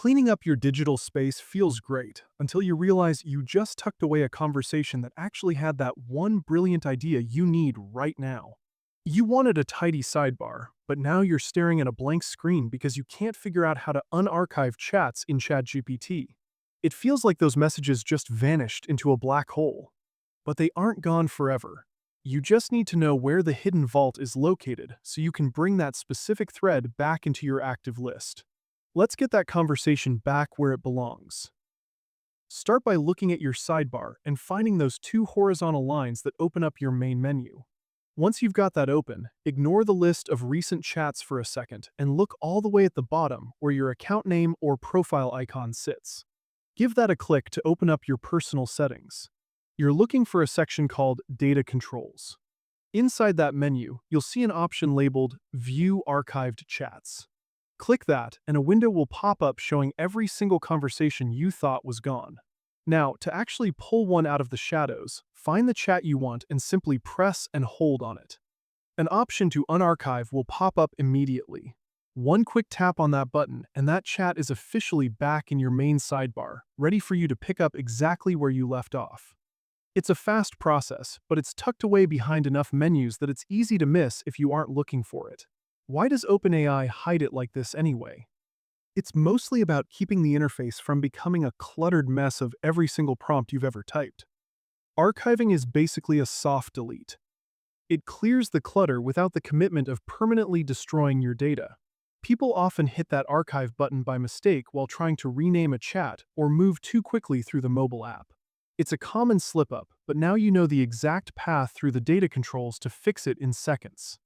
Cleaning up your digital space feels great until you realize you just tucked away a conversation that actually had that one brilliant idea you need right now. You wanted a tidy sidebar, but now you're staring at a blank screen because you can't figure out how to unarchive chats in ChatGPT. It feels like those messages just vanished into a black hole. But they aren't gone forever. You just need to know where the hidden vault is located so you can bring that specific thread back into your active list. Let's get that conversation back where it belongs. Start by looking at your sidebar and finding those two horizontal lines that open up your main menu. Once you've got that open, ignore the list of recent chats for a second and look all the way at the bottom where your account name or profile icon sits. Give that a click to open up your personal settings. You're looking for a section called Data Controls. Inside that menu, you'll see an option labeled View Archived Chats. Click that, and a window will pop up showing every single conversation you thought was gone. Now, to actually pull one out of the shadows, find the chat you want and simply press and hold on it. An option to unarchive will pop up immediately. One quick tap on that button, and that chat is officially back in your main sidebar, ready for you to pick up exactly where you left off. It's a fast process, but it's tucked away behind enough menus that it's easy to miss if you aren't looking for it. Why does OpenAI hide it like this anyway? It's mostly about keeping the interface from becoming a cluttered mess of every single prompt you've ever typed. Archiving is basically a soft delete. It clears the clutter without the commitment of permanently destroying your data. People often hit that archive button by mistake while trying to rename a chat or move too quickly through the mobile app. It's a common slip-up, but now you know the exact path through the data controls to fix it in seconds.